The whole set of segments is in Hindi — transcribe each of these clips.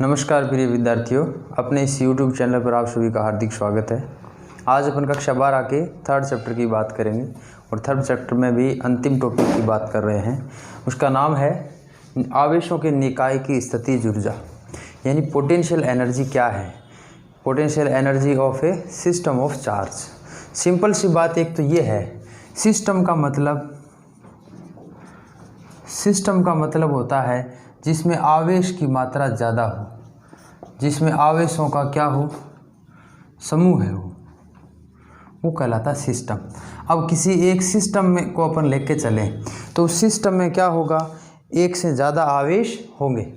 नमस्कार प्रिय विद्यार्थियों, अपने इस YouTube चैनल पर आप सभी का हार्दिक स्वागत है। आज अपन कक्षा 12 के थर्ड चैप्टर की बात करेंगे और थर्ड चैप्टर में भी अंतिम टॉपिक की बात कर रहे हैं। उसका नाम है आवेशों के निकाय की स्थितिज ऊर्जा, यानी पोटेंशियल एनर्जी क्या है। Potential energy of a system of charge. Simple सी बात एक तो ये है, सिस्टम का मतलब होता है जिसमें आवेश की मात्रा ज़्यादा हो, जिसमें आवेशों का क्या हो, समूह है, वो कहलाता सिस्टम। अब किसी एक सिस्टम में को अपन लेके चलें तो उस सिस्टम में क्या होगा, एक से ज़्यादा आवेश होंगे।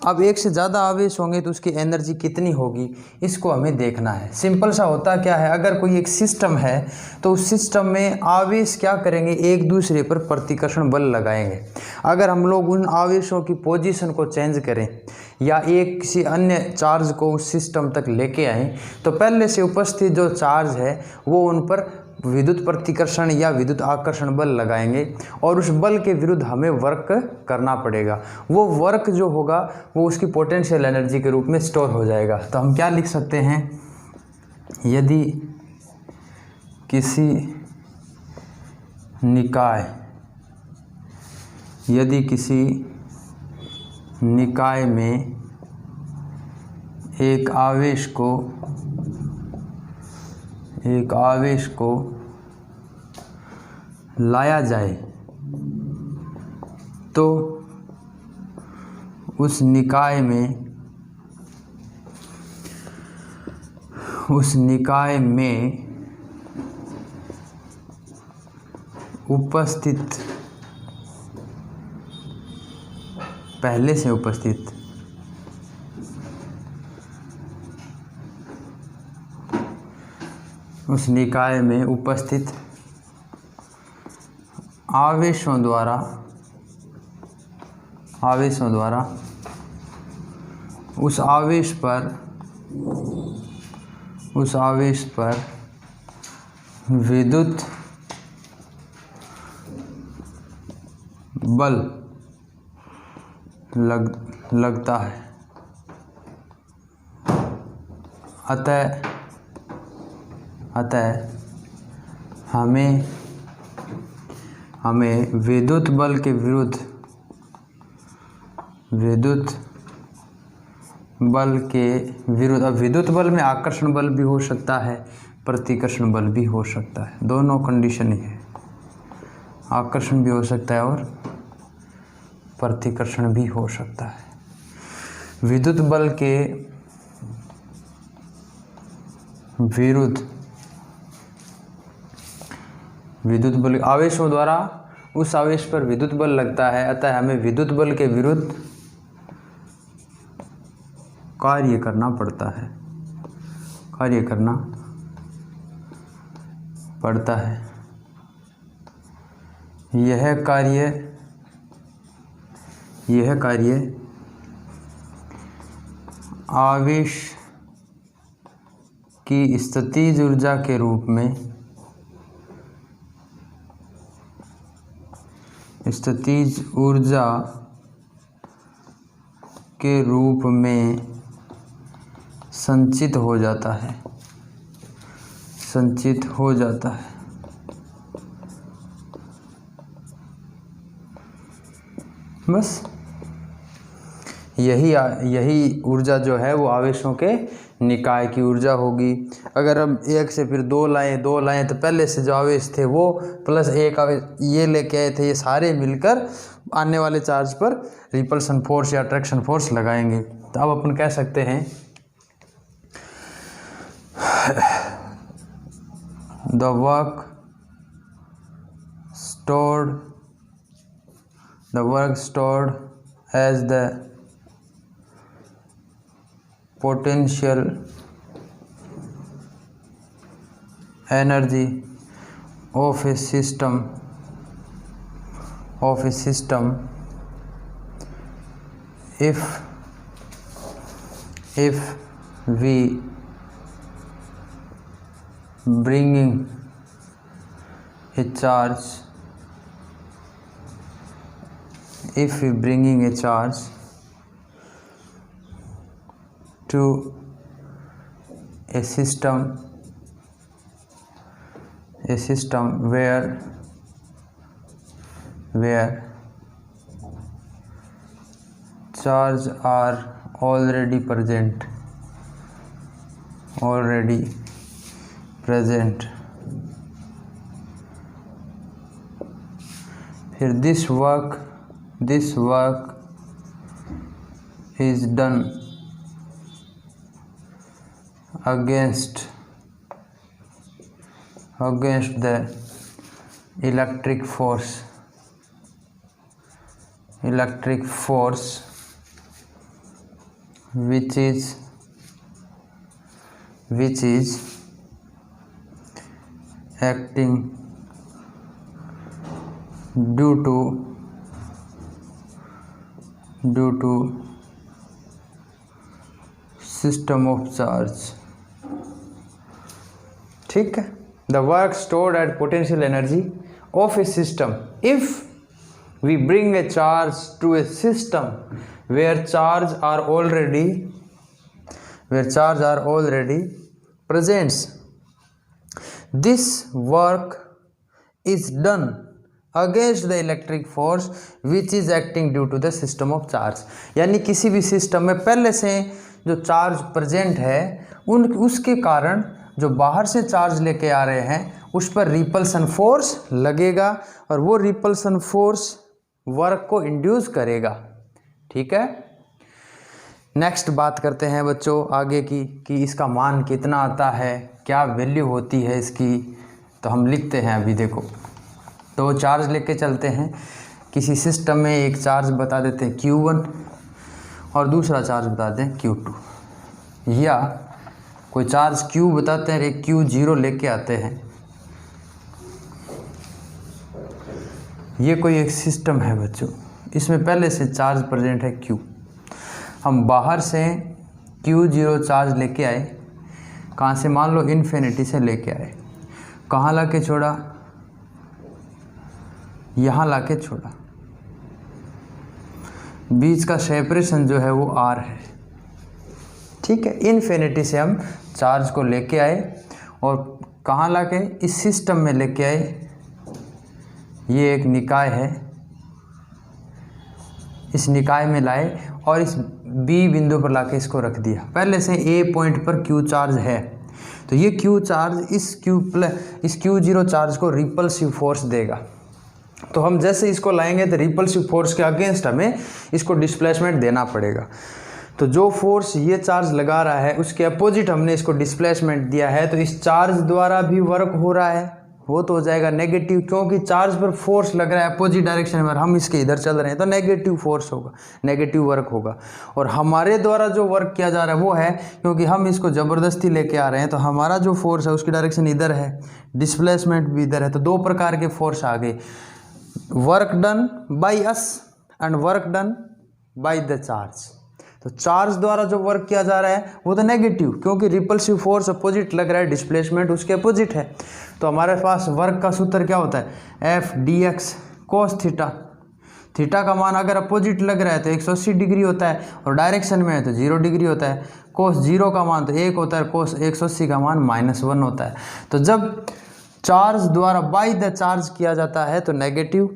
अब एक से ज़्यादा आवेश होंगे तो उसकी एनर्जी कितनी होगी, इसको हमें देखना है। सिंपल सा होता क्या है, अगर कोई एक सिस्टम है तो उस सिस्टम में आवेश क्या करेंगे, एक दूसरे पर प्रतिकर्षण बल लगाएंगे। अगर हम लोग उन आवेशों की पोजीशन को चेंज करें या एक किसी अन्य चार्ज को उस सिस्टम तक लेके आएँ तो पहले से उपस्थित जो चार्ज है वो उन पर विद्युत प्रतिकर्षण या विद्युत आकर्षण बल लगाएंगे और उस बल के विरुद्ध हमें वर्क करना पड़ेगा। वो वर्क जो होगा वो उसकी पोटेंशियल एनर्जी के रूप में स्टोर हो जाएगा। तो हम क्या लिख सकते हैं, यदि किसी निकाय में एक आवेश को लाया जाए तो उस निकाय में उपस्थित पहले से उपस्थित उस निकाय में उपस्थित आवेशों द्वारा उस आवेश पर विद्युत बल लगता है। अतः हमें विद्युत बल के विरुद्ध अब विद्युत बल में आकर्षण बल भी हो सकता है, प्रतिकर्षण बल भी हो सकता है। दोनों कंडीशन ही है, आकर्षण भी हो सकता है और प्रतिकर्षण भी हो सकता है। विद्युत बल के विरुद्ध आवेशों द्वारा उस आवेश पर विद्युत बल लगता है, अतः हमें विद्युत बल के विरुद्ध कार्य करना पड़ता है। यह कार्य आवेश की स्थितिज ऊर्जा के रूप में संचित हो जाता है। बस यही ऊर्जा जो है वो आवेशों के निकाय की ऊर्जा होगी। अगर हम एक से फिर दो लाएं तो पहले से जो आवेश थे वो प्लस एक आवेश ये लेके आए थे, ये सारे मिलकर आने वाले चार्ज पर रिपल्सन फोर्स या अट्रैक्शन फोर्स लगाएंगे। तो अब अपन कह सकते हैं the work stored as the potential energy of a system if we bringing a charge if we bringing a charge to a system where charge are already present फिर this work is done against the electric force which is acting due to system of charge। ठीक है। The work stored at potential energy of a system if we bring a charge to a system where charge are already present, this work is done against the electric force which is acting due to the system of charge। यानी किसी भी सिस्टम में पहले से जो चार्ज प्रेजेंट है उसके कारण जो बाहर से चार्ज लेके आ रहे हैं उस पर रिपल्सन फोर्स लगेगा और वो रिपल्सन फोर्स वर्क को इंड्यूस करेगा। ठीक है। नेक्स्ट बात करते हैं बच्चों आगे की कि इसका मान कितना आता है, क्या वैल्यू होती है इसकी। तो हम लिखते हैं अभी देखो, तो चार्ज लेके चलते हैं किसी सिस्टम में, एक चार्ज बता देते हैं Q1 और दूसरा चार्ज बता दें Q2, या कोई चार्ज Q बताते हैं एक Q0 लेके आते हैं। ये कोई एक सिस्टम है बच्चों, इसमें पहले से चार्ज प्रेजेंट है Q। हम बाहर से Q0 चार्ज लेके आए, कहाँ से, मान लो इन्फिनिटी से लेके आए, कहाँ ला के छोड़ा, यहाँ ला के छोड़ा, बीच का सेपरेशन जो है वो R है। ठीक है। इन्फिनिटी से हम चार्ज को लेके आए और कहाँ ला के, इस सिस्टम में लेके आए। ये एक निकाय है, इस निकाय में लाए और इस B बिंदु पर लाके इसको रख दिया। पहले से A पॉइंट पर Q चार्ज है, तो ये Q चार्ज इस Q0 चार्ज को रिपल्सिव फोर्स देगा। तो हम जैसे इसको लाएंगे तो रिपल्सिव फोर्स के अगेंस्ट हमें इसको डिस्प्लेसमेंट देना पड़ेगा। तो जो फोर्स ये चार्ज लगा रहा है उसके अपोजिट हमने इसको डिस्प्लेसमेंट दिया है, तो इस चार्ज द्वारा भी वर्क हो रहा है, वो तो हो जाएगा नेगेटिव, क्योंकि चार्ज पर फोर्स लग रहा है अपोजिट डायरेक्शन में, हम इसके इधर चल रहे हैं तो नेगेटिव फोर्स होगा, नेगेटिव वर्क होगा। और हमारे द्वारा जो वर्क किया जा रहा है वो है, क्योंकि हम इसको ज़बरदस्ती लेके आ रहे हैं तो हमारा जो फोर्स है उसकी डायरेक्शन इधर है, डिस्प्लेसमेंट भी इधर है। तो दो प्रकार के फोर्स आ गए, work done by us and work done by the charge. तो चार्ज द्वारा जो वर्क किया जा रहा है वो तो नेगेटिव, क्योंकि रिपल्सिव फोर्स अपोजिट लग रहा है, डिस्प्लेसमेंट उसके अपोजिट है। तो हमारे पास वर्क का सूत्र क्या होता है, F D x cos theta. Theta का मान अगर अपोजिट लग रहा है तो 180 डिग्री होता है और डायरेक्शन में है तो 0 डिग्री होता है। कोस 0 का मान तो 1 होता है, कोस 180 का मान -1 होता है। तो जब चार्ज द्वारा बाई द चार्ज किया जाता है तो नेगेटिव,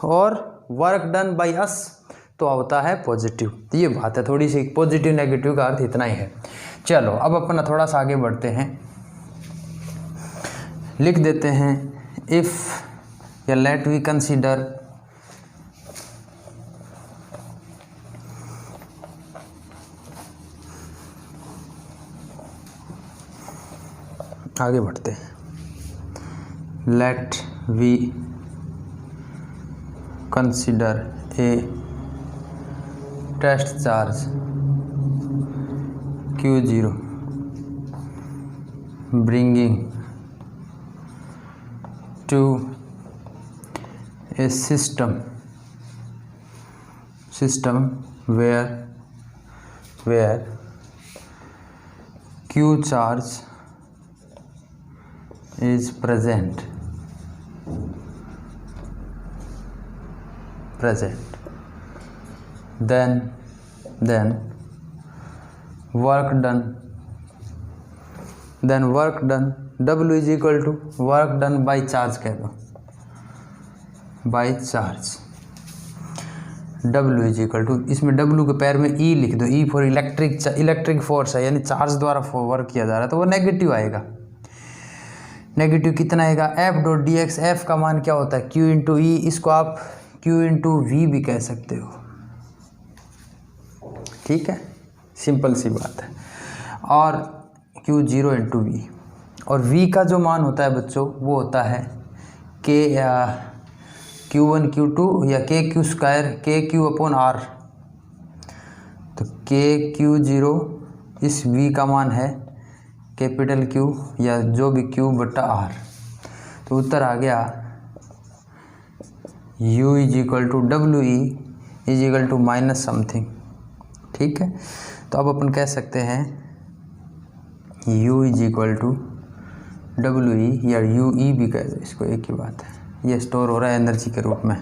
और वर्क डन बाई अस तो होता है पॉजिटिव। तो ये बात है, थोड़ी सी पॉजिटिव नेगेटिव का अर्थ इतना ही है। चलो अब अपना थोड़ा सा आगे बढ़ते हैं, लिख देते हैं इफ़ या लेट वी कंसीडर आगे बढ़ते हैं, let we consider a test charge Q0 bringing to a system where Q charge is present, then work done, then work done, W is equal to work done by charge कह दो, by charge. W is equal to, इसमें W के पैर में E लिख दो, E फॉर इलेक्ट्रिक फोर्स है, यानी चार्ज द्वारा वर्क किया जा रहा है, तो वो नेगेटिव आएगा। नेगेटिव कितना आएगा, F dot D x. F का मान क्या होता है, Q इंटू ई, इसको आप Q इंटू वी भी कह सकते हो, ठीक है, सिंपल सी बात है। और Q जीरो इंटू वी, और V का जो मान होता है बच्चों वो होता है K या Q1 Q2 या K Q square K Q upon R। तो K Q जीरो इस V का मान है कैपिटल Q या जो भी Q बटा R। तो उत्तर आ गया U is equal to W E is equal to minus something, ठीक है। तो अब अपन कह सकते हैं U is equal to W E या यू ई भी कह दो, इसको एक ही बात है, ये स्टोर हो रहा है एनर्जी के रूप में,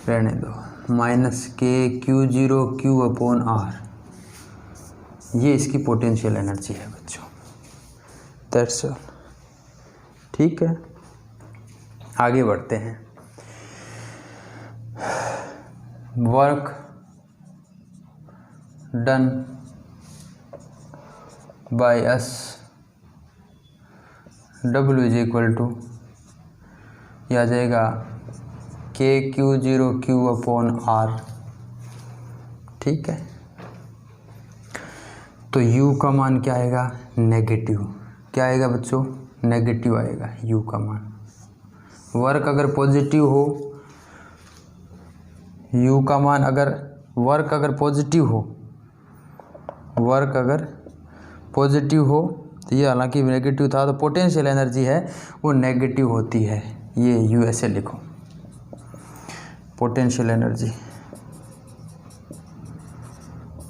रहने दो, minus K Q zero Q upon R, ये इसकी पोटेंशियल एनर्जी है बच्चों, दैट्स ऑल, ठीक है। आगे बढ़ते हैं, work done by us W is equal to, यह आ जाएगा K Q zero Q upon R, ठीक है। तो U का मान क्या आएगा, नेगेटिव, क्या आएगा बच्चों, नेगेटिव आएगा U का मान। वर्क अगर पॉजिटिव हो, U का मान अगर वर्क अगर पॉजिटिव हो, वर्क अगर पॉजिटिव हो, तो ये हालांकि नेगेटिव था, तो पोटेंशियल एनर्जी है वो नेगेटिव होती है, ये U ऐसे लिखो, पोटेंशियल एनर्जी,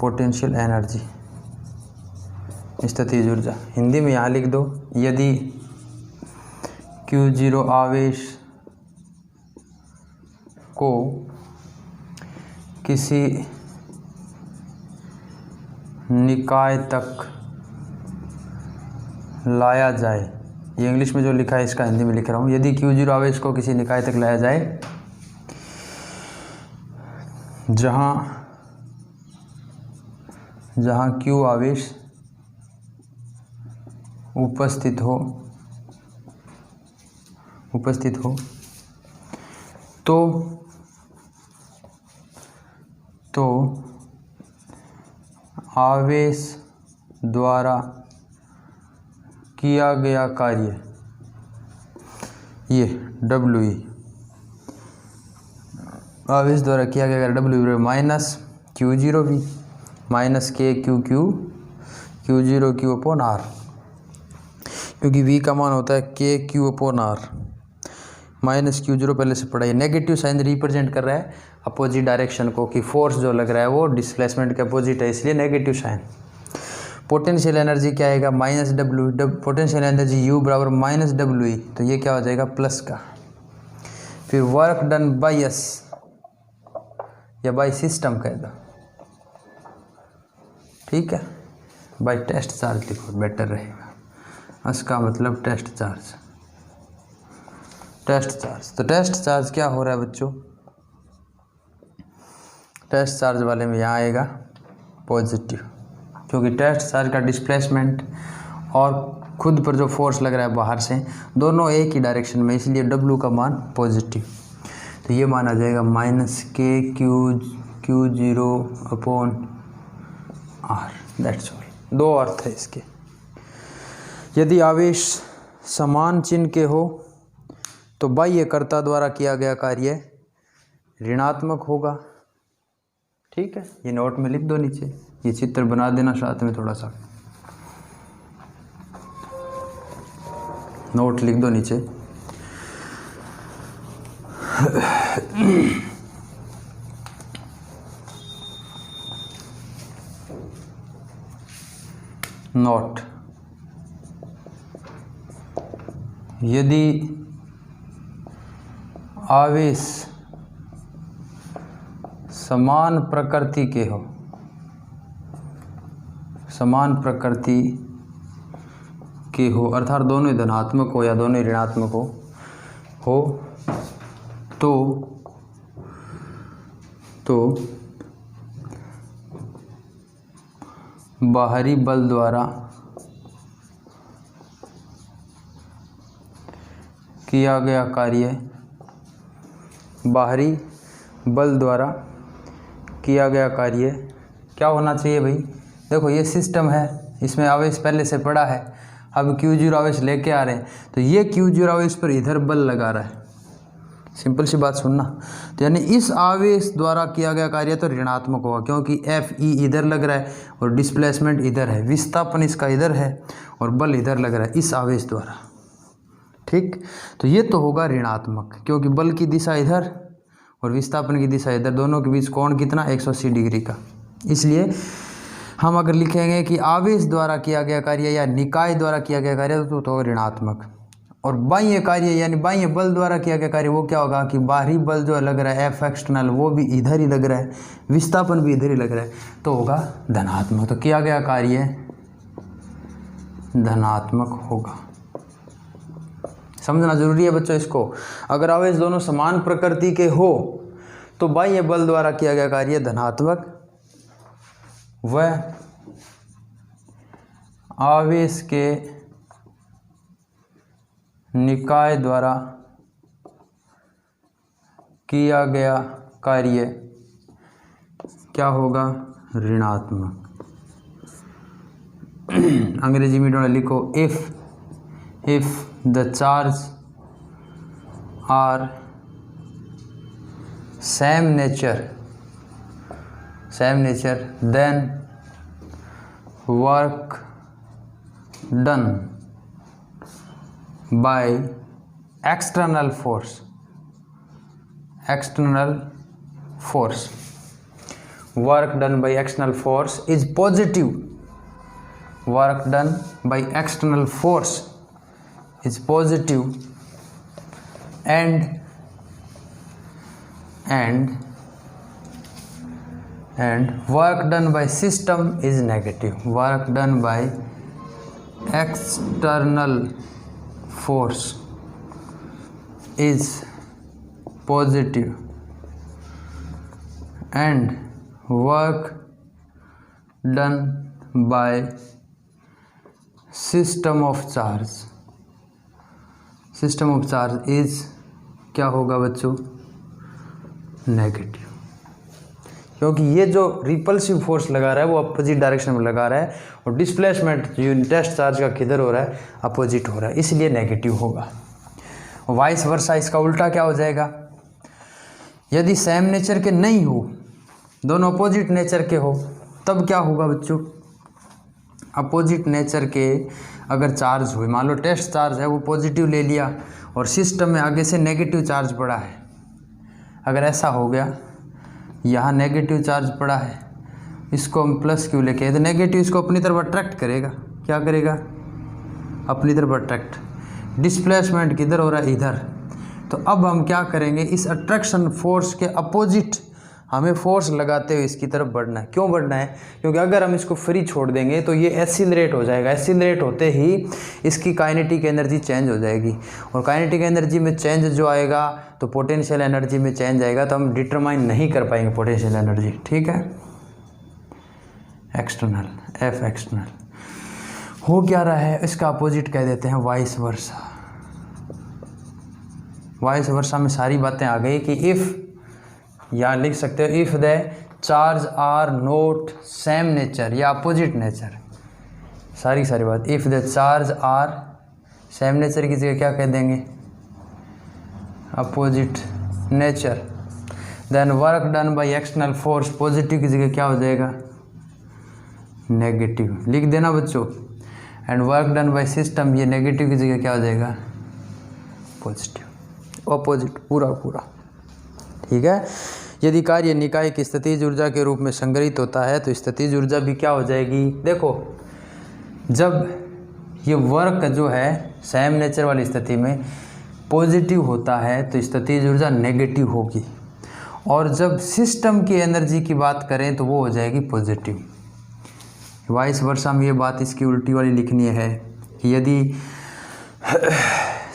पोटेंशियल एनर्जी स्थितिज ऊर्जा, हिंदी में यहाँ लिख दो, यदि Q0 आवेश को किसी निकाय तक लाया जाए, ये इंग्लिश में जो लिखा है इसका हिंदी में लिख रहा हूँ, यदि Q0 आवेश को किसी निकाय तक लाया जाए जहाँ Q आवेश उपस्थित हो तो आवेश द्वारा किया गया कार्य, ये W, आवेश द्वारा किया गया W माइनस Q0 भी, minus K Q zero Q upon R, क्योंकि V का मान होता है के Q upon are, minus Q0 पहले से पढ़ा है, नेगेटिव साइन रिप्रेजेंट कर रहा है अपोजिट डायरेक्शन को, कि फोर्स जो लग रहा है वो डिस्प्लेसमेंट के अपोजिट है, इसलिए नेगेटिव साइन। पोटेंशियल एनर्जी क्या आएगा, minus W, potential energy U बराबर माइनस WE, तो ये क्या हो जाएगा प्लस का। फिर वर्क डन बाई एस या बाई सिस्टम कह दो, ठीक है, बाई टेस्ट चार्ज लिखो, बेटर रहेगा, इसका मतलब टेस्ट चार्ज, टेस्ट चार्ज। तो टेस्ट चार्ज क्या हो रहा है बच्चों, टेस्ट चार्ज वाले में यहाँ आएगा पॉजिटिव, क्योंकि टेस्ट चार्ज का डिस्प्लेसमेंट और खुद पर जो फोर्स लग रहा है बाहर से, दोनों एक ही डायरेक्शन में, इसलिए W का मान पॉजिटिव। तो ये मान आ जाएगा minus K Q zero upon R, that's all. दो अर्थ है इसके, यदि आवेश समान चिन्ह के हो तो बाह्यकर्ता द्वारा किया गया कार्य ऋणात्मक होगा, ठीक है। ये नोट में लिख दो नीचे, ये चित्र बना देना साथ में, थोड़ा सा नोट लिख दो नीचे। नोट, यदि आवेश समान प्रकृति के हो, समान प्रकृति के हो, अर्थात दोनों ही धनात्मक हो या दोनों ही ऋणात्मक हो तो बाहरी बल द्वारा किया गया कार्य, बाहरी बल द्वारा किया गया कार्य क्या होना चाहिए भाई? देखो ये सिस्टम है, इसमें आवेश पहले से पड़ा है, अब Q0 आवेश लेके आ रहे हैं, तो ये Q0 आवेश पर इधर बल लगा रहा है। सिंपल सी बात सुनना, तो यानी इस आवेश द्वारा किया गया कार्य तो ऋणात्मक होगा, क्योंकि Fe इधर लग रहा है और डिस्प्लेसमेंट इधर है, विस्थापन इसका इधर है और बल इधर लग रहा है इस आवेश द्वारा। ठीक, तो ये तो होगा ऋणात्मक, क्योंकि बल की दिशा इधर और विस्थापन की दिशा इधर, दोनों के बीच कोण कितना 180 डिग्री का। इसलिए हम अगर लिखेंगे कि आवेश द्वारा किया गया कार्य या निकाय द्वारा किया गया कार्य तो होगा ऋणात्मक, और बाह्य कार्य यानी बाह्य बल द्वारा किया गया कार्य वो क्या होगा कि बाहरी बल जो लग रहा है F एक्सटर्नल वो भी इधर ही लग रहा है, विस्थापन भी इधर ही लग रहा है, तो होगा धनात्मक। तो किया गया कार्य धनात्मक होगा। समझना जरूरी है बच्चों इसको। अगर आवेश दोनों समान प्रकृति के हो तो बाह्य बल द्वारा किया गया कार्य धनात्मक, वह आवेश के निकाय द्वारा किया गया कार्य क्या होगा? ऋणात्मक। अंग्रेजी में लिखो if the charge are same nature then work done by external force work done by external force is positive. Work done by external force is positive and work done by system is negative. Work done by external force is positive and work done by system of charge is क्या होगा बच्चों? नेगेटिव, क्योंकि ये जो रिपल्सिव फोर्स लगा रहा है वो अपोजिट डायरेक्शन में लगा रहा है और डिस्प्लेसमेंट जो टेस्ट चार्ज का किधर हो रहा है? अपोजिट हो रहा है, इसलिए नेगेटिव होगा। वाइस वर्सा इसका उल्टा क्या हो जाएगा? यदि सेम नेचर के नहीं हो, दोनों अपोजिट नेचर के हो, तब क्या होगा बच्चों? अपोजिट नेचर के अगर चार्ज हुए, मान लो टेस्ट चार्ज है वो पॉजिटिव ले लिया और सिस्टम में आगे से नेगेटिव चार्ज पड़ा है, अगर ऐसा हो गया, यहाँ नेगेटिव चार्ज पड़ा है, इसको हम प्लस क्यों लेके, तो नेगेटिव इसको अपनी तरफ अट्रैक्ट करेगा। क्या करेगा? अपनी तरफ अट्रैक्ट। डिस्प्लेसमेंट किधर हो रहा है? इधर। तो अब हम क्या करेंगे? इस अट्रैक्शन फोर्स के अपोजिट हमें फोर्स लगाते हुए इसकी तरफ बढ़ना है। क्यों बढ़ना है? क्योंकि अगर हम इसको फ्री छोड़ देंगे तो ये एक्सीलरेट हो जाएगा। एक्सीलरेट होते ही इसकी काइनेटिक एनर्जी चेंज हो जाएगी और काइनेटिक एनर्जी में चेंज जो आएगा तो पोटेंशियल एनर्जी में चेंज आएगा, तो हम डिटरमाइन नहीं कर पाएंगे पोटेंशियल एनर्जी। ठीक है, एक्सटर्नल, एफ एक्सटर्नल हो क्या रहा है, इसका अपोजिट कह देते हैं वाइस वर्सा। वाइस वर्सा में सारी बातें आ गई कि इफ़, यहाँ लिख सकते हो if the charge are not same nature या अपोजिट नेचर, सारी बात। If the charge are same nature की जगह क्या कह देंगे? Opposite nature. Then work done by external force, positive की जगह क्या हो जाएगा? नेगेटिव। लिख देना बच्चों। And work done by system, ये नेगेटिव की जगह क्या हो जाएगा? पॉजिटिव। अपोजिट पूरा। ठीक है। यदि कार्य निकाय की स्थितिज ऊर्जा के रूप में संग्रहित होता है तो स्थितिज ऊर्जा भी क्या हो जाएगी? देखो, जब ये वर्क जो है सेम नेचर वाली स्थिति में पॉजिटिव होता है तो स्थितिज ऊर्जा नेगेटिव होगी, और जब सिस्टम की एनर्जी की बात करें तो वो हो जाएगी पॉजिटिव। वाइस वर्सा में ये बात इसकी उल्टी वाली लिखनी है कि यदि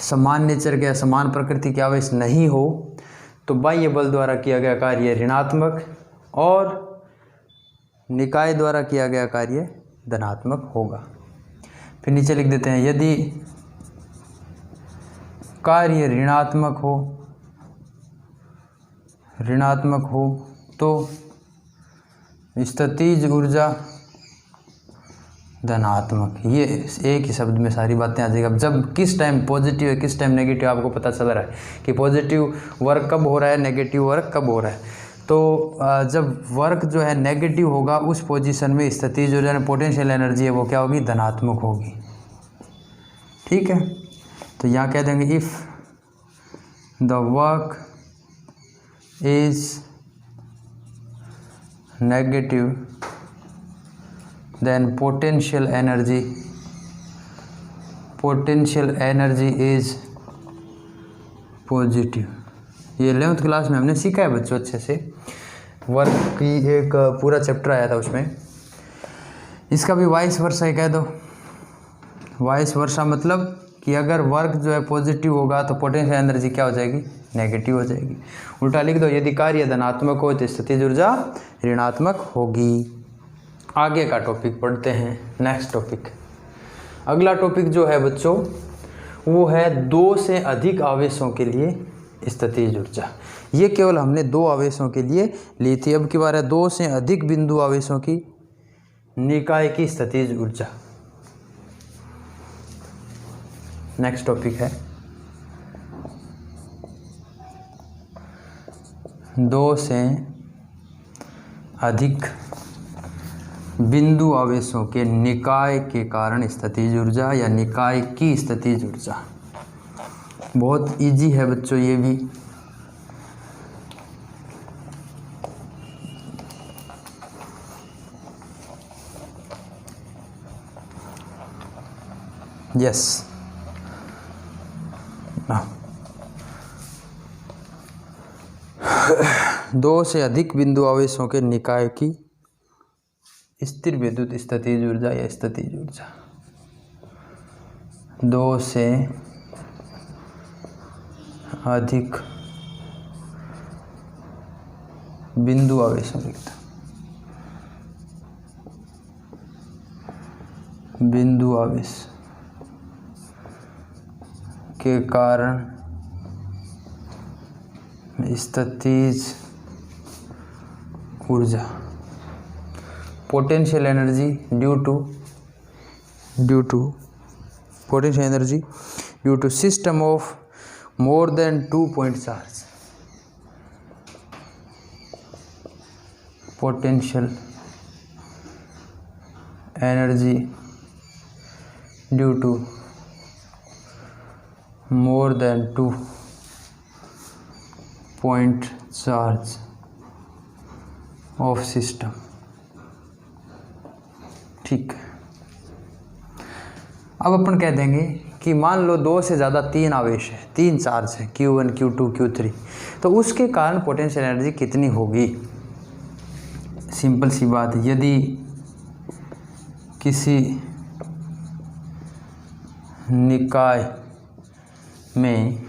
समान नेचर के समान प्रकृति के आवेश नहीं हो तो बाह्य बल द्वारा किया गया कार्य ऋणात्मक और निकाय द्वारा किया गया कार्य धनात्मक होगा। फिर नीचे लिख देते हैं यदि कार्य ऋणात्मक हो तो स्थितिज ऊर्जा धनात्मक। ये एक ही शब्द में सारी बातें आ जाएगी। अब जब किस टाइम पॉजिटिव है किस टाइम नेगेटिव आपको पता चल रहा है कि पॉजिटिव वर्क कब हो रहा है, नेगेटिव वर्क कब हो रहा है। तो जब वर्क जो है नेगेटिव होगा उस पोजीशन में स्थितिज ऊर्जा पोटेंशियल एनर्जी है वो क्या होगी, धनात्मक होगी। ठीक है, तो यहाँ कह देंगे if the work is negative then potential energy is positive। ये 11th क्लास में हमने सीखा है बच्चों अच्छे से, वर्क की एक पूरा चैप्टर आया था उसमें। इसका भी वाइस वर्सा ही कह दो। वाइस वर्सा मतलब कि अगर वर्क जो है पॉजिटिव होगा तो पोटेंशियल एनर्जी क्या हो जाएगी, नेगेटिव हो जाएगी। उल्टा लिख दो यदि कार्य धनात्मक हो तो स्थितिज ऊर्जा ऋणात्मक होगी। आगे का टॉपिक पढ़ते हैं, नेक्स्ट टॉपिक। अगला टॉपिक जो है बच्चों वो है 2 से अधिक आवेशों के लिए स्थितिज ऊर्जा। ये केवल हमने 2 आवेशों के लिए ली थी। अब की बार है 2 से अधिक बिंदु आवेशों की निकाय की स्थितिज ऊर्जा। नेक्स्ट टॉपिक है 2 से अधिक बिंदु आवेशों के निकाय के कारण स्थितिज ऊर्जा या निकाय की स्थितिज ऊर्जा। बहुत इजी है बच्चों ये भी। यस, 2 से अधिक बिंदु आवेशों के निकाय की स्थिर विद्युत स्थितिज ऊर्जा या स्थितिज ऊर्जा। 2 से अधिक बिंदु आवेशों लिखता, बिंदु आवेश के कारण स्थितिज ऊर्जा potential energy due to potential energy due to system of more than 2 point charge. Potential energy due to more than 2 point charge of system. ठीक, अब अपन कह देंगे कि मान लो 2 से ज़्यादा 3 आवेश है, 3 चार्ज है Q1 Q2 Q3, तो उसके कारण पोटेंशियल एनर्जी कितनी होगी। सिंपल सी बात, यदि किसी निकाय में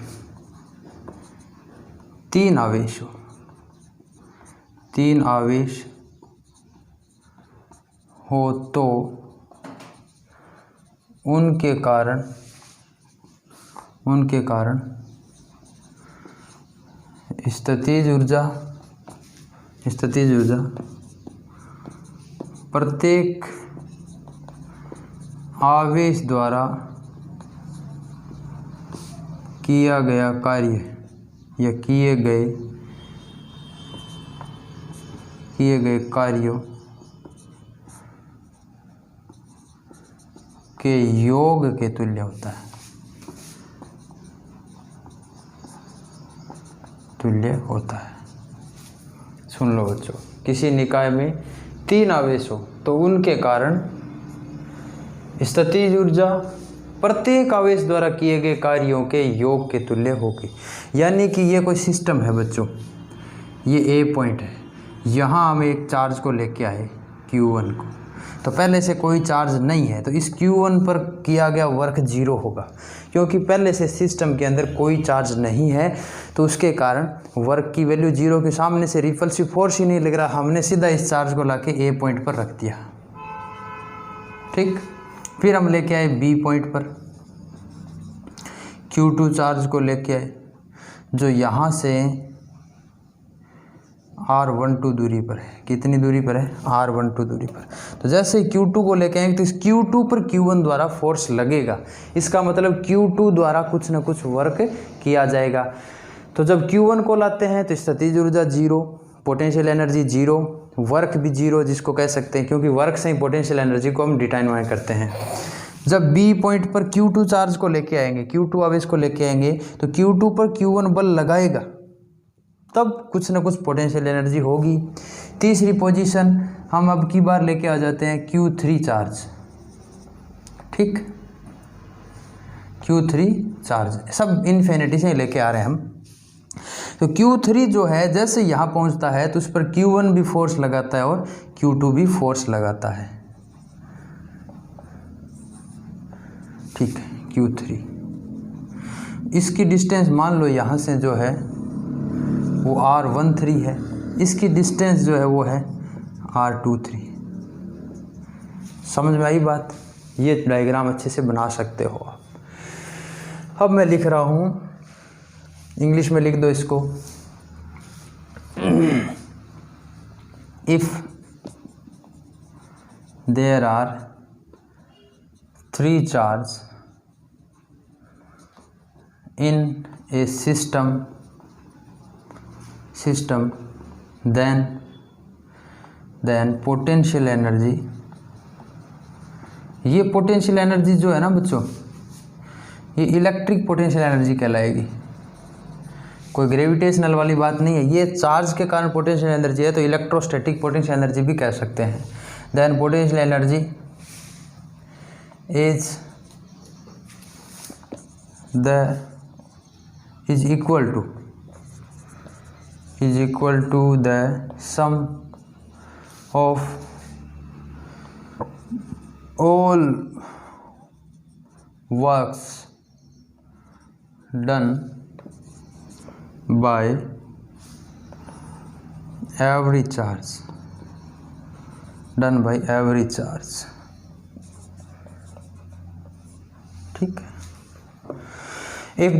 3 आवेश हो, 3 आवेश हो तो उनके कारण स्थितिज ऊर्जा प्रत्येक आवेश द्वारा किया गया कार्य या किए गए कार्यों के योग के तुल्य होता है। सुन लो बच्चों, किसी निकाय में 3 आवेश हो तो उनके कारण स्थितिज ऊर्जा प्रत्येक आवेश द्वारा किए गए कार्यों के योग के तुल्य होगी। यानी कि ये कोई सिस्टम है बच्चों, ये ए पॉइंट है, यहाँ हम एक चार्ज को लेके आए Q1 को, तो पहले से कोई चार्ज नहीं है, तो इस Q1 पर किया गया वर्क 0 होगा, क्योंकि पहले से सिस्टम के अंदर कोई चार्ज नहीं है, तो उसके कारण वर्क की वैल्यू 0 के सामने से रिपल्सिव फोर्स ही नहीं लग रहा, हमने सीधा इस चार्ज को लाके A पॉइंट पर रख दिया। ठीक, फिर हम लेके आए B पॉइंट पर, Q2 चार्ज को लेके आए जो यहाँ से R12 दूरी पर है। कितनी दूरी पर है? R12 दूरी पर। तो जैसे Q2 को लेके आएंगे तो इस Q2 पर Q1 द्वारा फोर्स लगेगा, इसका मतलब Q2 द्वारा कुछ ना कुछ वर्क किया जाएगा। तो जब Q1 को लाते हैं तो स्थितिज ऊर्जा 0, पोटेंशियल एनर्जी 0, वर्क भी 0 जिसको कह सकते हैं, क्योंकि वर्क से ही पोटेंशियल एनर्जी को हम डिटरमाइन करते हैं। जब B पॉइंट पर Q2 चार्ज को लेके आएंगे, Q2 आवेश को लेके आएंगे, तो Q2 पर Q1 बल लगाएगा, तब कुछ ना कुछ पोटेंशियल एनर्जी होगी। तीसरी पोजीशन हम अब की बार लेके आ जाते हैं Q3 चार्ज। ठीक, Q3 चार्ज सब इन्फिनिटी से लेके आ रहे हैं हम। तो Q3 जो है जैसे यहाँ पहुँचता है तो उस पर Q1 भी फोर्स लगाता है और Q2 भी फोर्स लगाता है। ठीक है, Q3 इसकी डिस्टेंस मान लो यहाँ से जो है वो R13 है, इसकी डिस्टेंस जो है वो है R23। समझ में आई बात? ये डायग्राम अच्छे से बना सकते हो आप। अब मैं लिख रहा हूँ, इंग्लिश में लिख दो इसको। If there are 3 charge in a system then potential energy, ये पोटेंशियल एनर्जी जो है ना बच्चों, ये इलेक्ट्रिक पोटेंशियल एनर्जी कहलाएगी, कोई ग्रेविटेशनल वाली बात नहीं है। ये चार्ज के कारण पोटेंशियल एनर्जी है तो इलेक्ट्रोस्टैटिक पोटेंशियल एनर्जी भी कह सकते हैं। Then potential energy is equal to the sum of all works done by every charge, ठीक है। If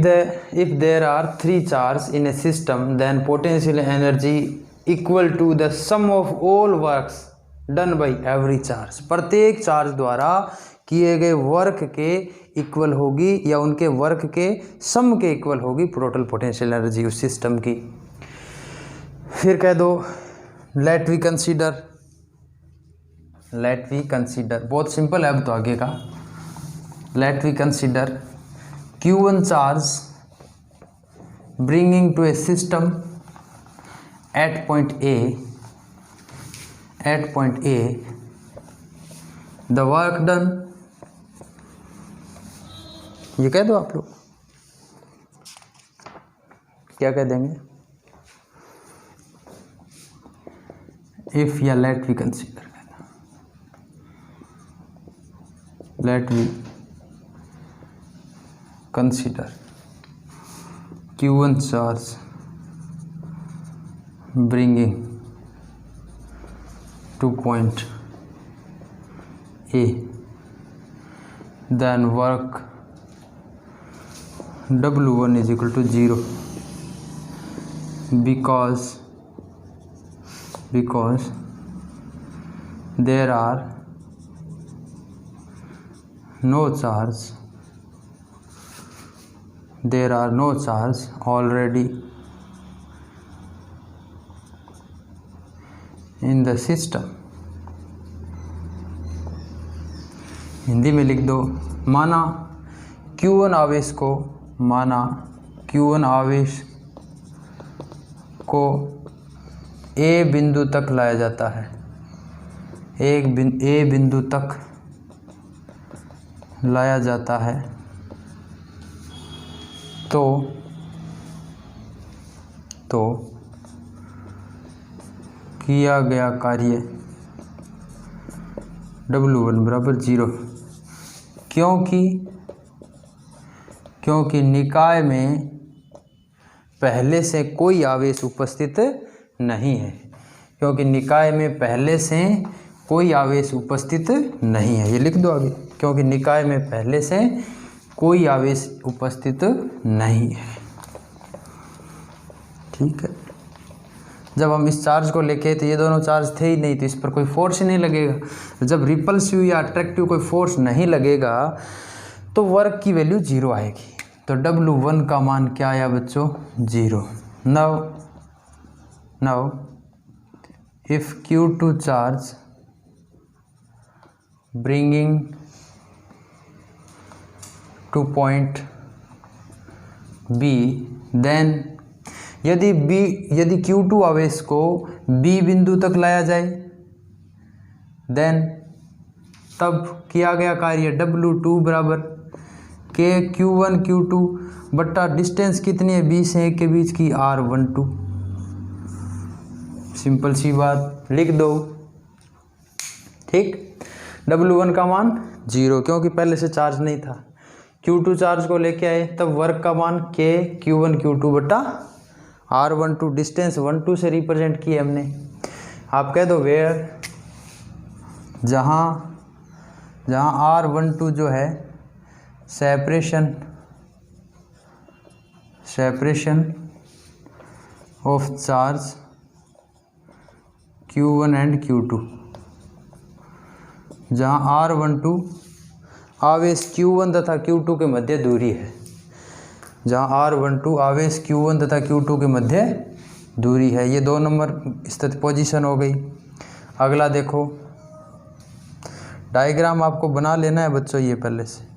there are 3 charges in a system, then potential energy equal to the sum of all works done by every charge। प्रत्येक चार्ज द्वारा किए गए वर्क के इक्वल होगी या उनके वर्क के सम के इक्वल होगी टोटल पोटेंशियल एनर्जी उस सिस्टम की। फिर कह दो लेट वी कंसीडर, बहुत सिंपल है अब तो आगे का। Let we consider Q1 charge bringing to a system at point A, the work done, ये कह दो आप लोग, क्या कह देंगे? इफ या let we consider, let we consider Q1 charge bringing to point A, then work W1 is equal to 0 because there are no charge already in the system। Hindi में लिख दो, माना Q1 आवेश को A बिंदु तक लाया जाता है, A बिंदु तक लाया जाता है, तो किया गया कार्य W1 बराबर 0, क्योंकि निकाय में पहले से कोई आवेश उपस्थित नहीं है, क्योंकि निकाय में पहले से कोई आवेश उपस्थित नहीं है। ये लिख दो आगे, क्योंकि निकाय में पहले से कोई आवेश उपस्थित नहीं है। ठीक है, जब हम इस चार्ज को लेके तो ये दोनों चार्ज थे ही नहीं, तो इस पर कोई फोर्स ही नहीं लगेगा। जब रिपल्सिव या अट्रैक्टिव कोई फोर्स नहीं लगेगा तो वर्क की वैल्यू 0 आएगी। तो W1 का मान क्या आया बच्चों? 0। Now if Q2 charge bringing to point B, then यदि Q2 आवेश को B बिंदु तक लाया जाए, देन तब किया गया कार्य W2 बराबर K Q1 Q2 बट्टा डिस्टेंस कितनी है B से A के बीच की R12। सिंपल सी बात, लिख दो। ठीक, W1 का मान 0, क्योंकि पहले से चार्ज नहीं था। Q2 चार्ज को लेके आए, तब वर्क का मान K Q1 Q2 बट्टा R12, डिस्टेंस 12 से रिप्रेजेंट किए हमने। आप कह दो वेयर, जहाँ R12 जो है separation of charge Q1 and Q2, जहाँ R12 आवेश Q1 तथा Q2 के मध्य दूरी है, जहाँ R12 आवेश Q1 तथा Q2 के मध्य दूरी है। ये 2 नंबर स्थिति पोजीशन हो गई। अगला देखो, डायग्राम आपको बना लेना है बच्चों, ये पहले से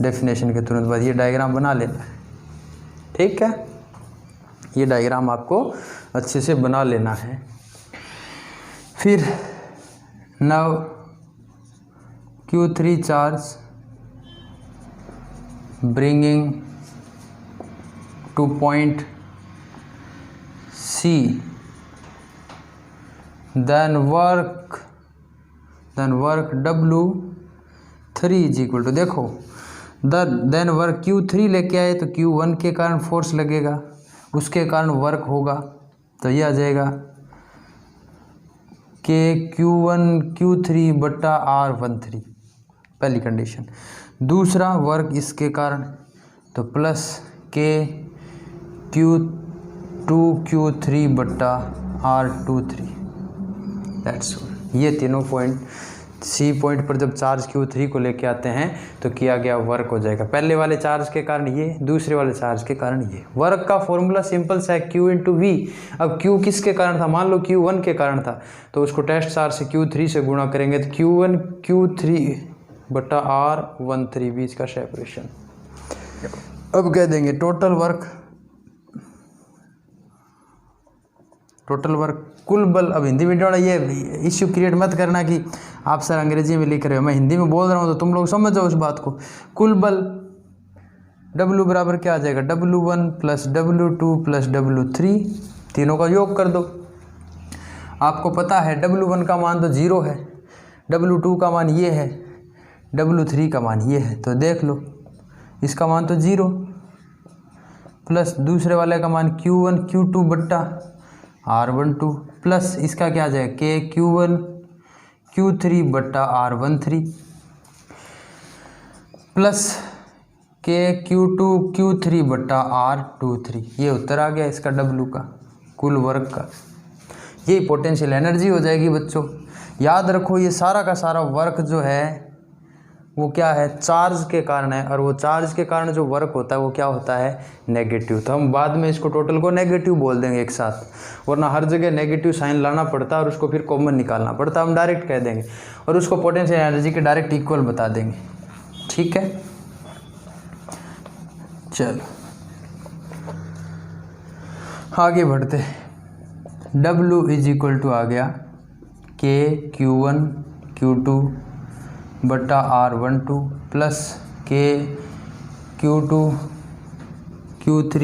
डेफिनेशन के तुरंत बाद ये डायग्राम बना लेना है। ठीक है, ये डायग्राम आपको अच्छे से बना लेना है। फिर now Q3 charge bringing to point C, then work W3 is equal to, देखो देन वर्क Q3 लेके आए तो Q1 के कारण फोर्स लगेगा, उसके कारण वर्क होगा, तो ये आ जाएगा K Q1 Q3 बट्टा R13, पहली कंडीशन। दूसरा वर्क इसके कारण, तो प्लस K Q2 Q3 बट्टा R23, दैट्स ऑल। ये तीनों पॉइंट सी पॉइंट पर जब चार्ज Q3 को लेके आते हैं तो किया गया वर्क हो जाएगा। पहले वाले चार्ज के कारण ये, दूसरे वाले चार्ज के कारण ये। वर्क का फॉर्मूला सिंपल सा है, Q इंटू V। अब Q किसके कारण था? मान लो Q1 के कारण था, तो उसको टेस्ट चार्ज से Q3 से गुणा करेंगे तो Q1 Q3 बटा R13 बीच का सेपरेशन। अब कह देंगे टोटल वर्क कुल बल। अब हिंदी में जोड़ा, ये इश्यू क्रिएट मत करना कि आप सर अंग्रेजी में लिख रहे हो, मैं हिंदी में बोल रहा हूँ तो तुम लोग समझ जाओ उस बात को। कुल बल W बराबर क्या आ जाएगा? W1 plus W2 plus W3, तीनों का योग कर दो। आपको पता है W1 का मान तो 0 है, W2 का मान ये है, W3 का मान ये है, तो देख लो इसका मान तो 0 प्लस दूसरे वाले का मान Q1 Q2 बट्टा R12 प्लस इसका क्या आ जाएगा? K Q1 Q3 बट्टा R13 plus K Q2 Q3 बट्टा R23। ये उत्तर आ गया इसका W का, कुल वर्क का। ये पोटेंशियल एनर्जी हो जाएगी बच्चों। याद रखो ये सारा का सारा वर्क जो है वो क्या है? चार्ज के कारण है, और वो चार्ज के कारण जो वर्क होता है वो क्या होता है? नेगेटिव। तो हम बाद में इसको टोटल को नेगेटिव बोल देंगे एक साथ, वरना हर जगह नेगेटिव साइन लाना पड़ता है और उसको फिर कॉमन निकालना पड़ता है। हम डायरेक्ट कह देंगे और उसको पोटेंशियल एनर्जी के डायरेक्ट इक्वल बता देंगे। ठीक है, चलो आगे बढ़ते। W इज इक्वल टू आ गया K Q1 Q2 बटा R12 plus K Q2 Q3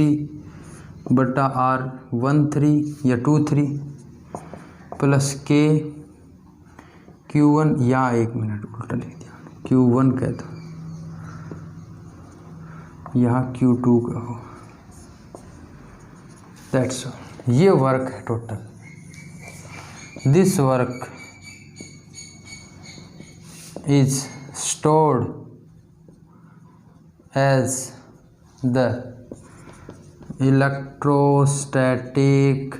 बटा R13 या 23 प्लस K Q1 यहाँ 1 मिनट उल्टा लिख दिया, Q1 कह दो, यहाँ Q2 कहो। That's all. ये वर्क है total. This work is stored as the electrostatic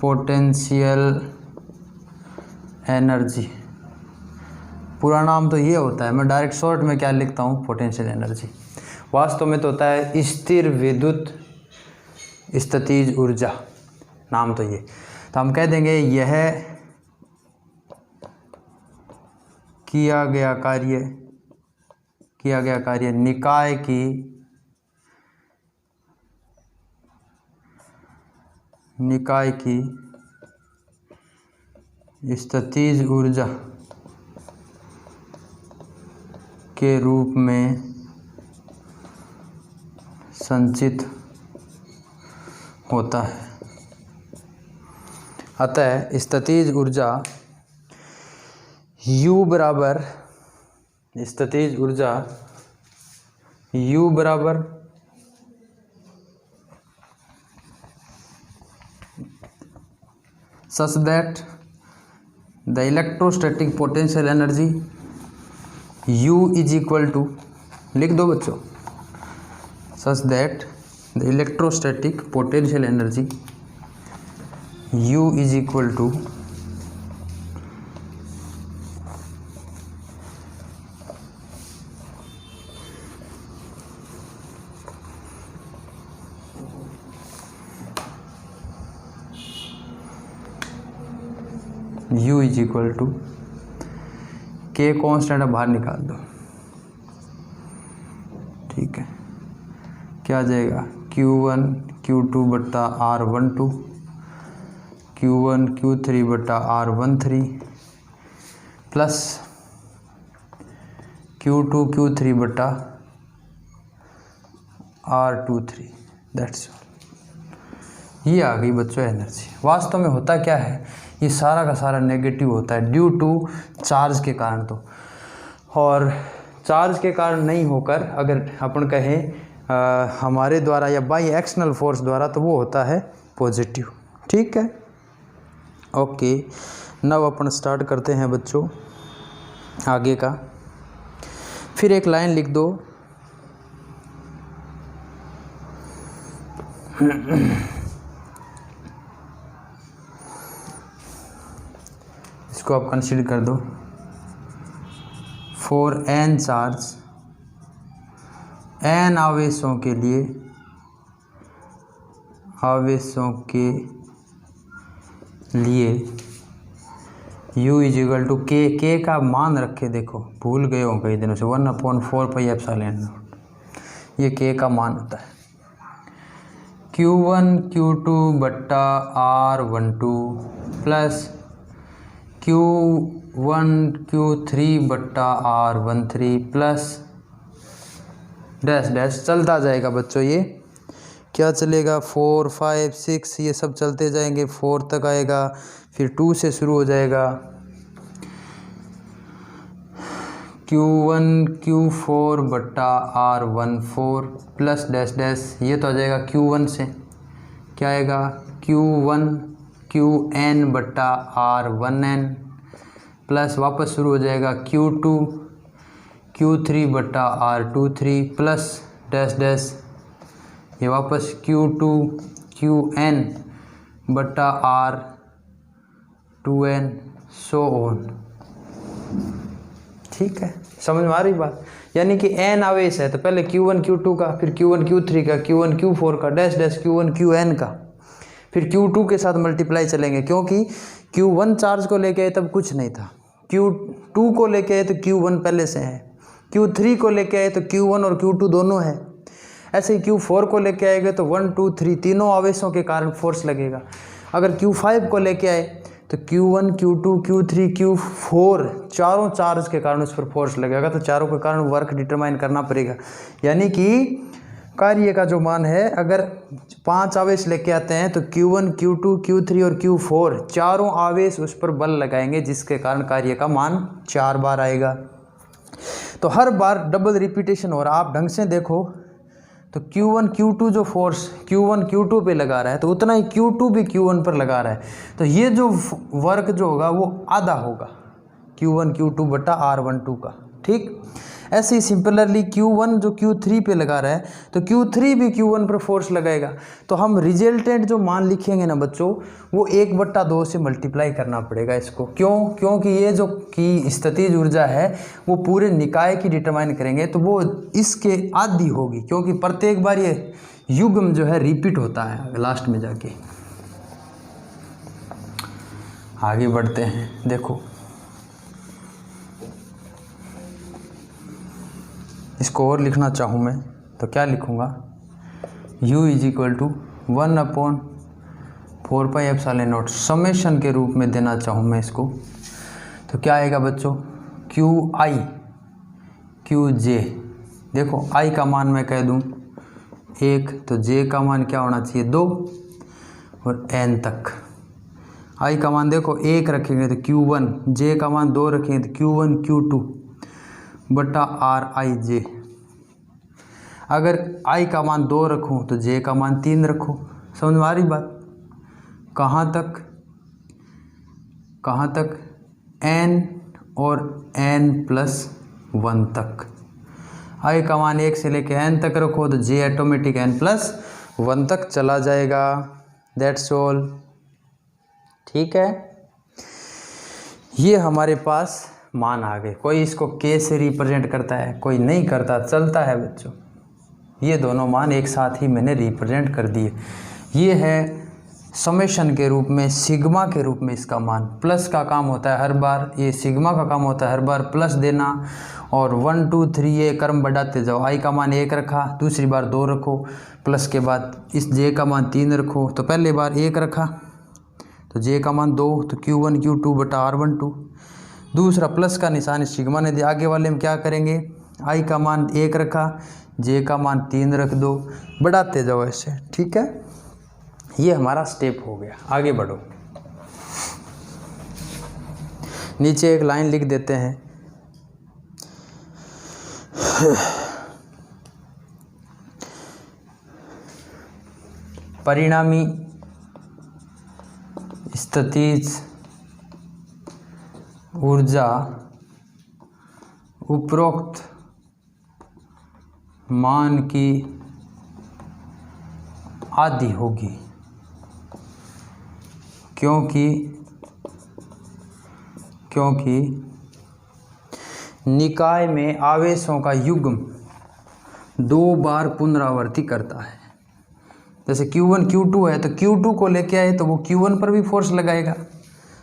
potential energy. पूरा नाम तो ये होता है, मैं डायरेक्ट शॉर्ट में क्या लिखता हूँ, पोटेंशियल एनर्जी। वास्तव में तो होता है स्थिर विद्युत स्थितिज ऊर्जा, नाम तो ये। तो हम कह देंगे यह किया गया कार्य निकाय की स्थितिज ऊर्जा के रूप में संचित होता है। अतः स्थितिज ऊर्जा U बराबर such that the electrostatic potential energy U is equal to, लिख दो बच्चों, such that the electrostatic potential energy U is equal to K constant बाहर निकाल दो, ठीक है। क्या आ जाएगा, Q1 Q2 बट्टा R12, Q1 Q3 बट्टा R13 प्लस Q2 Q3 बट्टा R23। That's all. ये आ गई बच्चों एनर्जी। वास्तव में होता क्या है, ये सारा का सारा नेगेटिव होता है ड्यू टू चार्ज के कारण। तो और चार्ज के कारण नहीं होकर अगर अपन कहें हमारे द्वारा या बाई एक्सटर्नल फोर्स द्वारा, तो वो होता है पॉजिटिव, ठीक है। ओके, नव अपन स्टार्ट करते हैं बच्चों आगे का। फिर एक लाइन लिख दो, इसको आप कंसीडर कर दो। फॉर n चार्ज, n आवेशों के लिए U is equal to K का मान रखे, देखो भूल गए हो कई दिनों से, 1/4πε0। ये K का मान होता है। Q1 Q2 बट्टा R12 प्लस Q1 Q3 बट्टा R13 प्लस डैश डैश चलता जाएगा बच्चों। ये क्या चलेगा, 4 5 6 ये सब चलते जाएंगे, 4 तक आएगा, फिर 2 से शुरू हो जाएगा, Q1 Q4 बट्टा R14 प्लस डैश डैश, ये तो आ जाएगा Q1 से, क्या आएगा Q1 Qn बट्टा R1n प्लस वापस शुरू हो जाएगा Q2 Q3 बट्टा R23 प्लस डैश डैश, ये वापस Q2 Qn बट्टा R2n सो ऑन। ठीक है, समझ में आ रही बात। यानी कि n आवेश है तो पहले Q1 Q2 का, फिर Q1 Q3 का, Q1 Q4 का, डैश डैश Q1 Qn का, फिर Q2 के साथ मल्टीप्लाई चलेंगे, क्योंकि Q1 चार्ज को लेके आए तब कुछ नहीं था, Q2 को लेके आए तो Q1 पहले से है, Q3 को लेके आए तो Q1 और Q2 दोनों है, ऐसे ही Q4 को लेके आएंगे तो 1 2 3 तीनों आवेशों के कारण फोर्स लगेगा। अगर Q5 को लेके आए तो Q1 Q2 Q3 Q4 चारों चार्ज के कारण उस पर फोर्स लगेगा, तो चारों के कारण वर्क डिटरमाइन करना पड़ेगा। यानी कि कार्य का जो मान है, अगर 5 आवेश लेके आते हैं तो Q1 Q2 Q3 और Q4 चारों आवेश उस पर बल लगाएंगे, जिसके कारण कार्य का मान 4 बार आएगा। तो हर बार डबल रिपीटेशन हो रहा। आप ढंग से देखो तो Q1 Q2 जो फोर्स Q1 Q2 पे लगा रहा है, तो उतना ही Q2 भी Q1 पर लगा रहा है। तो ये जो वर्क जो होगा वो आधा होगा Q1 Q2 बटा R12 का। ठीक, ऐसे ही सिंपलरली Q1 जो Q3 पे लगा रहा है, तो Q3 भी Q1 पर फोर्स लगाएगा। तो हम रिजल्टेंट जो मान लिखेंगे ना बच्चों, वो 1/2 से मल्टीप्लाई करना पड़ेगा इसको। क्यों? क्योंकि ये जो की स्थितिज ऊर्जा है वो पूरे निकाय की डिटरमाइन करेंगे, तो वो इसके आधी होगी, क्योंकि प्रत्येक बार ये युग्म जो है रिपीट होता है लास्ट में जाके। आगे बढ़ते हैं। देखो इसको और लिखना चाहूँ मैं तो क्या लिखूँगा, U = 1/4πε0 समेशन के रूप में देना चाहूँ मैं इसको, तो क्या आएगा बच्चों, QI QJ। देखो I का मान मैं कह दूँ 1, तो J का मान क्या होना चाहिए 2, और N तक। I का मान देखो 1 रखेंगे तो Q1, J का मान 2 रखेंगे तो Q1 Q2 बटा RIJ। अगर I का मान 2 रखूँ तो J का मान 3 रखो। समझ में आ रही बात? कहाँ तक? कहाँ तक? N और N+1 तक। I का मान 1 से लेके N तक रखो तो J ऑटोमेटिक N+1 तक चला जाएगा। That's all. ठीक है, ये हमारे पास मान आ गए। कोई इसको K से रिप्रेजेंट करता है, कोई नहीं करता, चलता है बच्चों। ये दोनों मान एक साथ ही मैंने रिप्रेजेंट कर दिए। ये है समेशन के रूप में, सिग्मा के रूप में इसका मान। प्लस का काम होता है हर बार, ये सिग्मा का काम होता है हर बार प्लस देना, और 1 2 3 ये क्रम बढ़ाते जाओ। I का मान 1 रखा, दूसरी बार 2 रखो, प्लस के बाद इस J का मान 3 रखो। तो पहले बार 1 रखा तो J का मान 2, तो Q1 Q2 बटा R12। दूसरा प्लस का निशान इस सिग्मा ने दिया। आगे वाले में क्या करेंगे, I का मान 1 रखा, J का मान 3 रख दो, बढ़ाते जाओ ऐसे। ठीक है, ये हमारा स्टेप हो गया। आगे बढ़ो, नीचे एक लाइन लिख देते हैं। परिणामी स्थितिज ऊर्जा उपरोक्त मान की आधी होगी, क्योंकि निकाय में आवेशों का युग्म 2 बार पुनरावर्ती करता है। जैसे Q1 Q2 है तो Q2 को लेके आए तो वो Q1 पर भी फोर्स लगाएगा।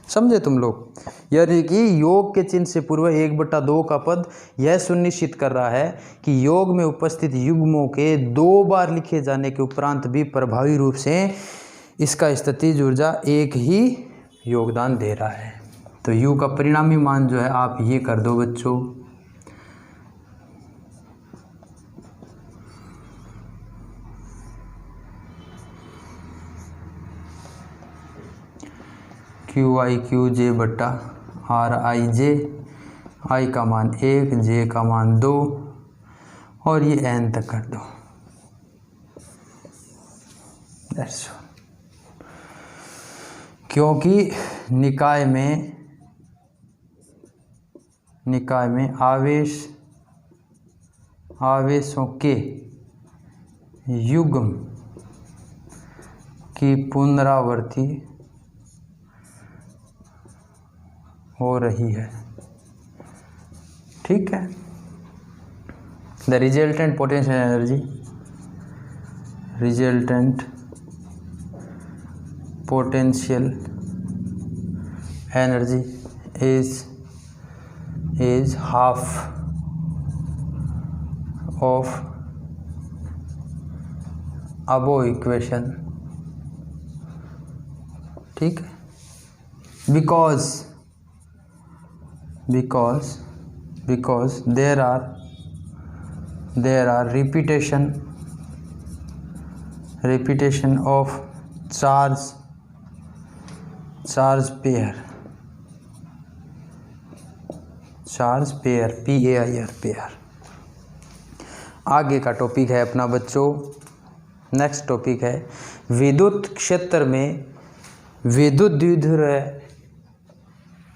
समझे तुम लोग? यानी कि योग के चिन्ह से पूर्व 1/2 का पद यह सुनिश्चित कर रहा है कि योग में उपस्थित युग्मों के 2 बार लिखे जाने के उपरांत भी प्रभावी रूप से इसका स्थितिज ऊर्जा एक ही योगदान दे रहा है। तो U का परिणामी मान जो है आप ये कर दो बच्चों, QI QJ बटा RIJ। I का मान 1, J का मान 2, और ये N तक कर दो। That's all. क्योंकि निकाय में आवेशों के युग्म की पुनरावृत्ति हो रही है। ठीक है, the resultant potential energy, resultant potential energy is half of above equation। ठीक है, because there are repetition repetition of charge pair, PAIR pair. आगे का टॉपिक है अपना बच्चों, नेक्स्ट टॉपिक है विद्युत क्षेत्र में विद्युत द्विध्रुव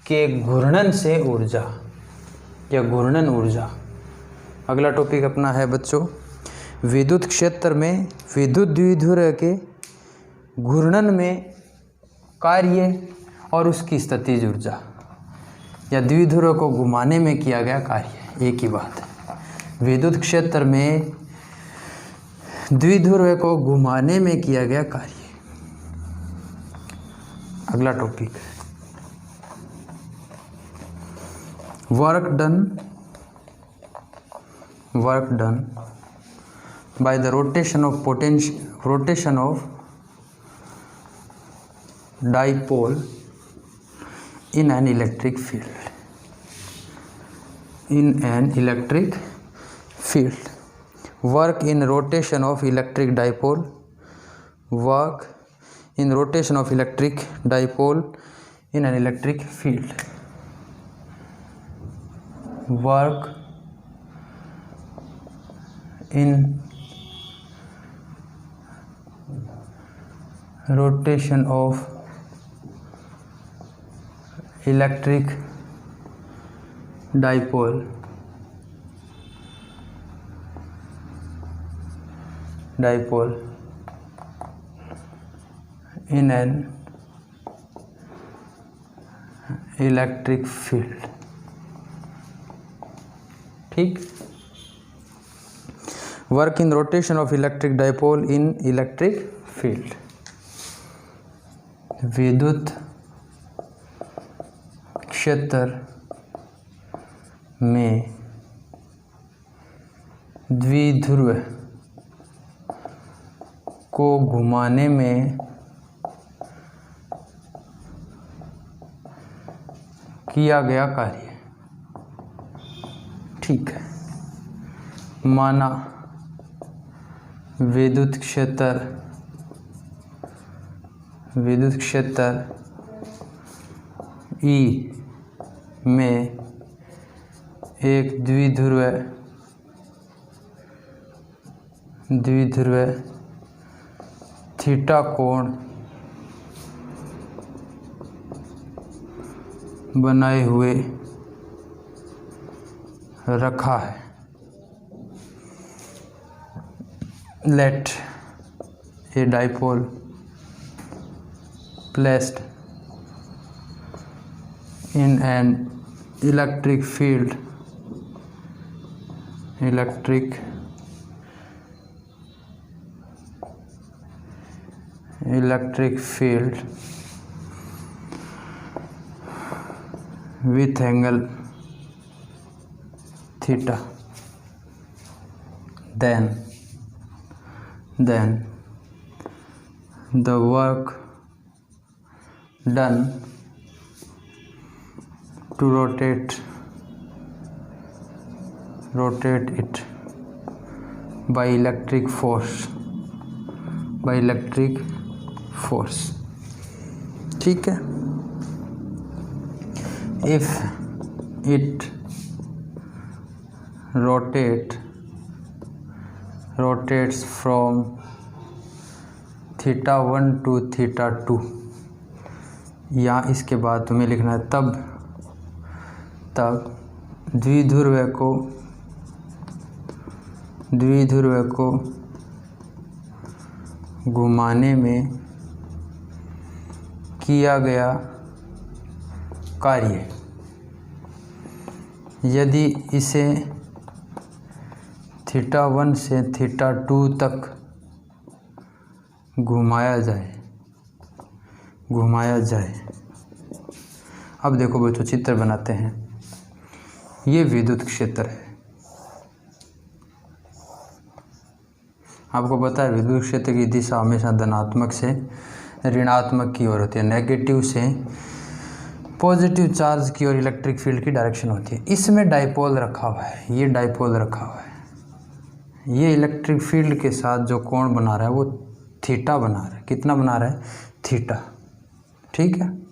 के घूर्णन से ऊर्जा या घूर्णन ऊर्जा। अगला टॉपिक अपना है बच्चों विद्युत क्षेत्र में विद्युत द्विध्रुव के घूर्णन में कार्य और उसकी स्थितिज ऊर्जा या द्विध्रुव को घुमाने में किया गया कार्य, एक ही बात है। विद्युत क्षेत्र में द्विध्रुव को घुमाने में किया गया कार्य। अगला topic work done by the rotation of dipole in an electric field, work in rotation of electric dipole in an electric field, work in rotation of electric dipole in an electric field। ठीक, work in rotation of electric dipole in electric field. विद्युत क्षेत्र में द्विध्रुव को घुमाने में किया गया कार्य। ठीक है, माना विद्युत क्षेत्र E में एक द्विध्रुव थीटा कोण बनाए हुए रखा है। Let a dipole placed in an electric field with angle theta, then the work done to rotate it by electric force। ठीक है, if it rotates from theta 1 to theta 2, या इसके बाद तुम्हें लिखना है तब द्विध्रुव को घुमाने में किया गया कार्य। यदि इसे थीटा 1 से थीटा 2 तक घुमाया जाए। अब देखो बच्चों, चित्र बनाते हैं। ये विद्युत क्षेत्र है। आपको पता है विद्युत क्षेत्र की दिशा हमेशा धनात्मक से ऋणात्मक की ओर होती है, नेगेटिव से पॉजिटिव चार्ज की ओर इलेक्ट्रिक फील्ड की डायरेक्शन होती है। इसमें डाइपोल रखा हुआ है, ये डाइपोल रखा हुआ है। ये इलेक्ट्रिक फील्ड के साथ जो कोण बना रहा है वो थीटा बना रहा है। कितना बना रहा है? थीटा। ठीक है,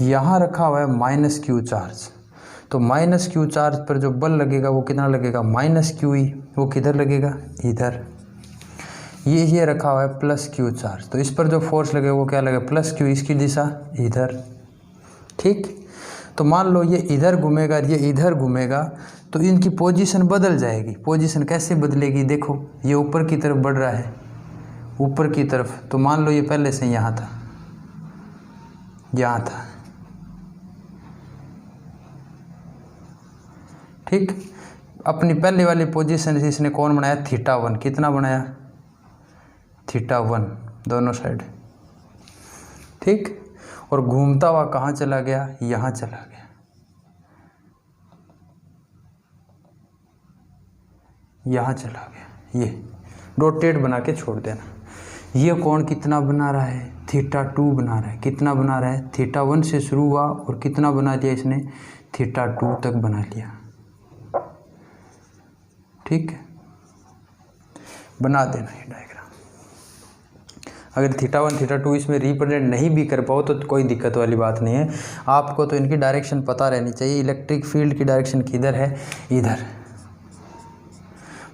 यहाँ रखा हुआ है माइनस क्यू चार्ज, तो माइनस क्यू चार्ज पर जो बल लगेगा वो कितना लगेगा? Minus Q E. वो किधर लगेगा? इधर। ये रखा हुआ है प्लस क्यू चार्ज, तो इस पर जो फोर्स लगेगा वो क्या लगेगा? Plus Q. इसकी दिशा इधर। ठीक, तो मान लो ये इधर घूमेगा, ये इधर घूमेगा, तो इनकी पोजीशन बदल जाएगी। पोजीशन कैसे बदलेगी? देखो, ये ऊपर की तरफ बढ़ रहा है, ऊपर की तरफ, तो मान लो ये पहले से यहाँ था, यहाँ था। ठीक, अपनी पहले वाली पोजीशन से इसने कौन बनाया? थीटा 1। कितना बनाया? थीटा 1 दोनों साइड। ठीक, और घूमता हुआ कहाँ चला गया? यहाँ चला गया। यहाँ चला गया। ये रोटेट बना के छोड़ देना। ये कोण कितना बना रहा है? थीटा 2 बना रहा है। कितना बना रहा है? थीटा 1 से शुरू हुआ और कितना बना दिया इसने? थीटा 2 तक बना लिया। ठीक है, बना देना ये डायग्राम। अगर थीटा 1 थीटा 2 इसमें रिप्रेजेंट नहीं भी कर पाओ तो कोई दिक्कत वाली बात नहीं है। आपको तो इनकी डायरेक्शन पता रहनी चाहिए। इलेक्ट्रिक फील्ड की डायरेक्शन किधर है? इधर।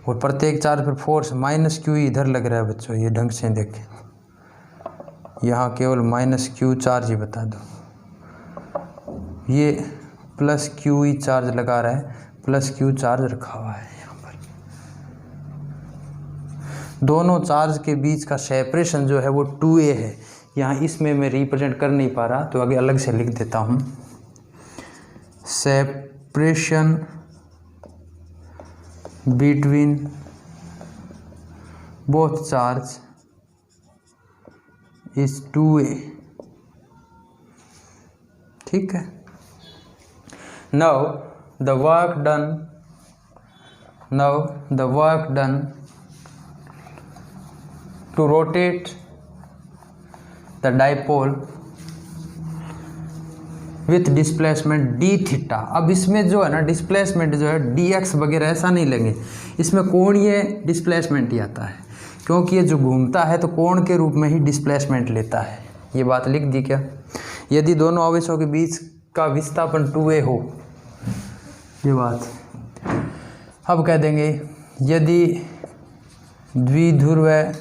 और प्रत्येक चार्ज पर फोर्स माइनस क्यू इधर लग रहा है बच्चों, ये ढंग से देखें। यहाँ केवल माइनस क्यू चार्ज ही बता दो। ये प्लस क्यू ई चार्ज लगा रहा है, प्लस क्यू चार्ज रखा हुआ है। दोनों चार्ज के बीच का सेपरेशन जो है वो 2a है। यहाँ इसमें मैं रिप्रेजेंट कर नहीं पा रहा तो आगे अलग से लिख देता हूँ। Separation between both charge is 2a। ठीक है, now the work done to rotate the dipole with displacement d theta. अब इसमें जो है ना डिस्प्लेसमेंट जो है dx वगैरह ऐसा नहीं लेंगे, इसमें कोणीय डिस्प्लेसमेंट ही आता है, क्योंकि ये जो घूमता है तो कोण के रूप में ही डिस्प्लेसमेंट लेता है। ये बात लिख दी क्या? यदि दोनों आवेशों के बीच का विस्थापन 2a हो, ये बात। अब कह देंगे यदि द्विध्रुव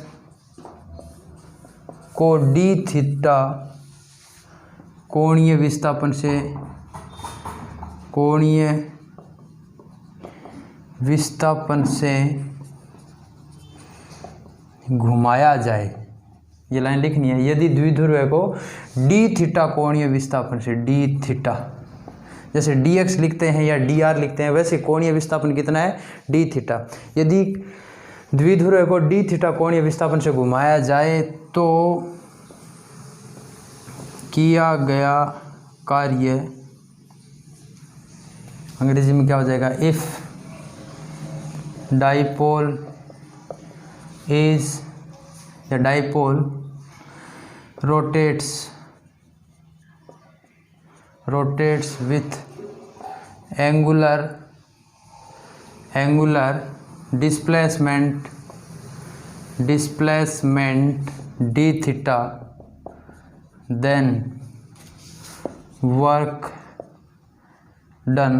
को d थीटा कोणीय विस्थापन से घुमाया जाए, ये लाइन लिखनी है। यदि द्विध्रुव को d थीटा कोणीय विस्थापन से, d थीटा जैसे dx लिखते हैं या dr लिखते हैं, वैसे कोणीय विस्थापन कितना है? d theta. यदि द्विध्रुव को d थीटा कोणीय विस्थापन से घुमाया जाए तो किया गया कार्य अंग्रेजी में क्या हो जाएगा? इफ डाइपोल इज या dipole rotates with angular displacement d theta, then work done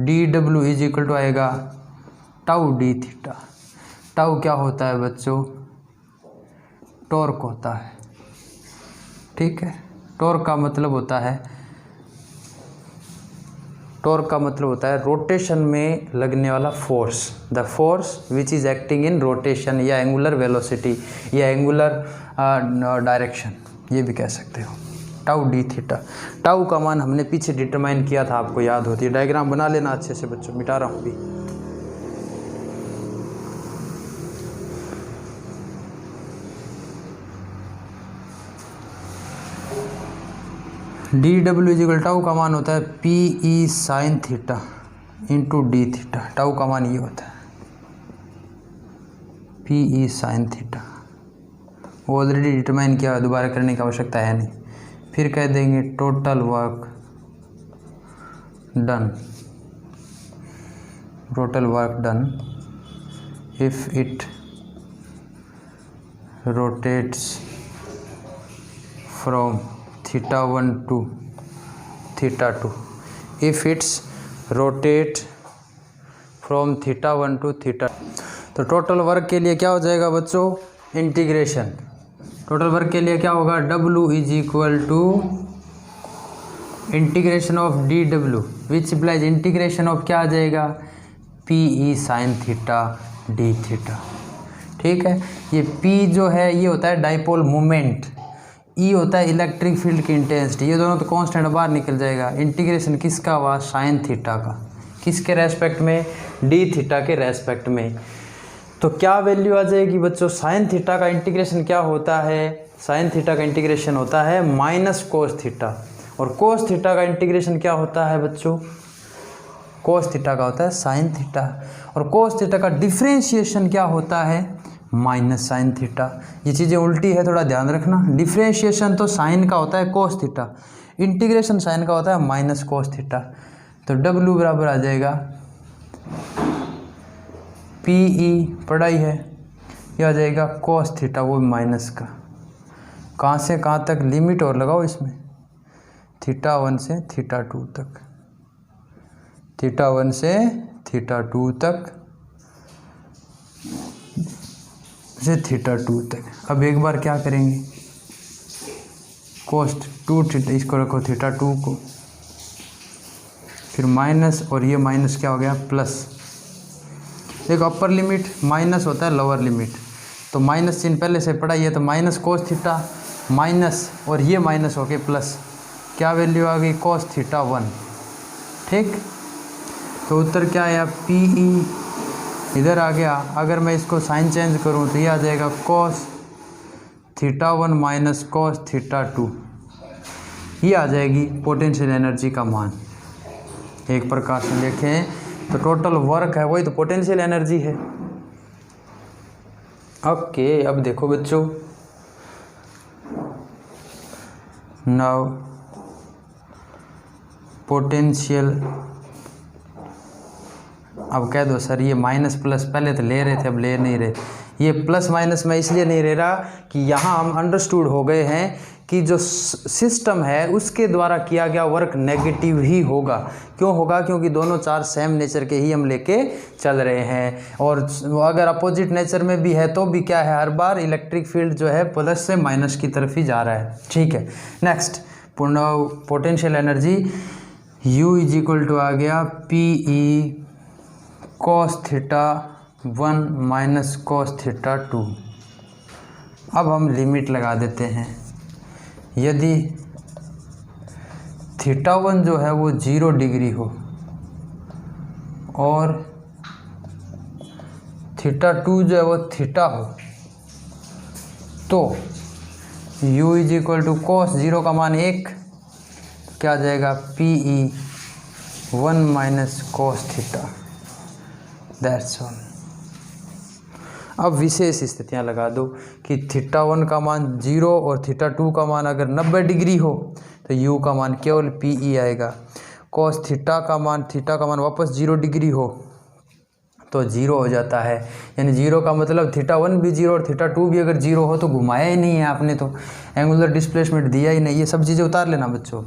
dw is equal to आएगा टाउ d थीटा। टाउ क्या होता है बच्चों? टॉर्क होता है। ठीक है, टॉर्क का मतलब होता है रोटेशन में लगने वाला force, the force which is acting in rotation, या एंगुलर वेलोसिटी या एंगुलर डायरेक्शन, ये भी कह सकते हो। टाउ डी थीटा, टाउ का मान हमने पीछे डिटरमाइन किया था, आपको याद होती है। डायग्राम बना लेना अच्छे से बच्चों, मिटा रहा हूँ अभी। डी डब्ल्यू इजिकल टाउ का मान होता है P E sine theta into D theta. Tau का मान ये होता है पी ई साइन थीटा। वो ऑलरेडी डिटरमाइन किया है, दोबारा करने की आवश्यकता है नहीं। फिर कह देंगे total work done if it rotates from theta 1 to theta 2. If it's rotate from theta 1 to theta, तो टोटल वर्क के लिए क्या हो जाएगा बच्चों, इंटीग्रेशन। टोटल वर्क के लिए क्या होगा, W is equal to integration of D W which implies integration of क्या आ जाएगा, P E sine theta D theta. ठीक है, ये P जो है ये होता है डाइपोल मोमेंट, E होता है इलेक्ट्रिक फील्ड की इंटेंसिटी, ये दोनों तो कांस्टेंट बाहर निकल जाएगा। इंटीग्रेशन किसका हुआ, साइन थीटा का, किसके रेस्पेक्ट में, डी थीटा के रेस्पेक्ट में। तो क्या वैल्यू आ जाएगी बच्चों, साइन थीटा का इंटीग्रेशन क्या होता है, साइन थीटा का इंटीग्रेशन होता है माइनस कोस थीटा, और कोस थीटा का इंटीग्रेशन क्या होता है बच्चों, कोस थीटा का होता है साइन थीटा, और कोस थीटा का डिफ्रेंशिएशन क्या होता है, माइनस साइन थीटा। ये चीज़ें उल्टी है, थोड़ा ध्यान रखना। डिफ्रेंशिएशन तो साइन का होता है कोस थीटा, इंटीग्रेशन साइन का होता है माइनस कोस थीटा। तो W बराबर आ जाएगा PE पढ़ाई है, ये आ जाएगा कोस थीटा, वो माइनस का, कहाँ से कहाँ तक, लिमिट और लगाओ इसमें, थीटा 1 से थीटा 2 तक, थीटा 1 से थीटा 2 तक से थीटा 2 तक। अब एक बार क्या करेंगे, कोस्ट 2 थीटा, इसको रखो थीटा 2 को, फिर माइनस, और ये माइनस क्या हो गया प्लस। देखो अपर लिमिट माइनस होता है लोअर लिमिट, तो माइनस चिन्ह पहले से पढ़ा, ये तो माइनस कोस थीटा माइनस, और ये माइनस हो गया प्लस, क्या वैल्यू आ गई, कोस थीटा 1। ठीक, तो उत्तर क्या आया, PE इधर आ गया। अगर मैं इसको साइन चेंज करूं तो ये आ जाएगा cos theta 1 minus cos theta 2, ये आ जाएगी पोटेंशियल एनर्जी का मान। एक प्रकार से देखें तो टोटल वर्क है वही तो पोटेंशियल एनर्जी है। ओके, अब देखो बच्चों, नाउ पोटेंशियल, अब कह दो सर ये माइनस प्लस पहले तो ले रहे थे अब ले नहीं रहे, ये प्लस माइनस मैं इसलिए नहीं ले रहा कि यहाँ हम अंडरस्टूड हो गए हैं कि जो सिस्टम है उसके द्वारा किया गया वर्क नेगेटिव ही होगा। क्यों होगा, क्योंकि दोनों चार्ज सेम नेचर के ही हम लेके चल रहे हैं, और अगर अपोजिट नेचर में भी है तो भी क्या है, हर बार इलेक्ट्रिक फील्ड जो है प्लस से माइनस की तरफ ही जा रहा है। ठीक है, next potential energy U is equal to आ गया PE cos theta 1 minus cos theta 2। अब हम लिमिट लगा देते हैं, यदि थीटा 1 जो है वो 0 डिग्री हो और थीटा 2 जो है वो थीटा हो, तो U is equal to cos 0 का मान 1, क्या आ जाएगा PE 1 minus cos theta, that's all. अब विशेष स्थितियां लगा दो कि थीटा 1 का मान 0 और थीटा 2 का मान अगर 90 डिग्री हो तो U का मान केवल PE आएगा। कॉस थीटा का मान वापस 0 डिग्री हो तो 0 हो जाता है, यानी 0 का मतलब थीटा 1 भी 0 और थीटा 2 भी अगर 0 हो तो घुमाया ही नहीं है आपने, तो एंगुलर डिस्प्लेसमेंट दिया ही नहीं। ये सब चीज़ें उतार लेना बच्चों।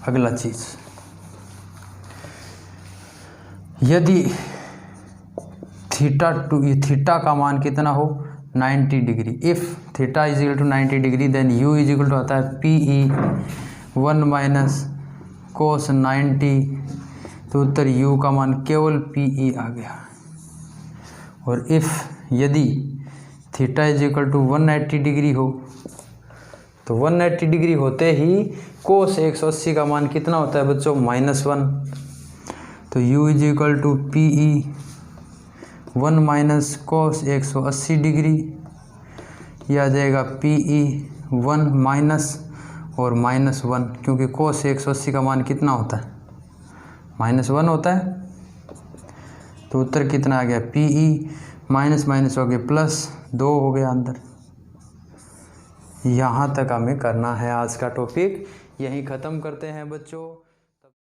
अगला चीज़, यदि थीटा का मान कितना हो 90 degree, if theta is equal to 90 degree then U is equal to आता है PE 1 माइनस कोस 90, तो उत्तर U का मान केवल PE आ गया। और इफ़ यदि theta is equal to 180 degree हो तो 180 डिग्री होते ही कोस 180 का मान कितना होता है बच्चों, -1, तो U is equal to PE 1 minus cos 180 degree, यह आ जाएगा PE 1 माइनस और -1, क्योंकि कोस 180 का मान कितना होता है, -1 होता है। तो उत्तर कितना आ गया, PE माइनस माइनस हो गया प्लस 2 हो गया अंदर। यहाँ तक हमें करना है। आज का टॉपिक यहीं ख़त्म करते हैं बच्चों।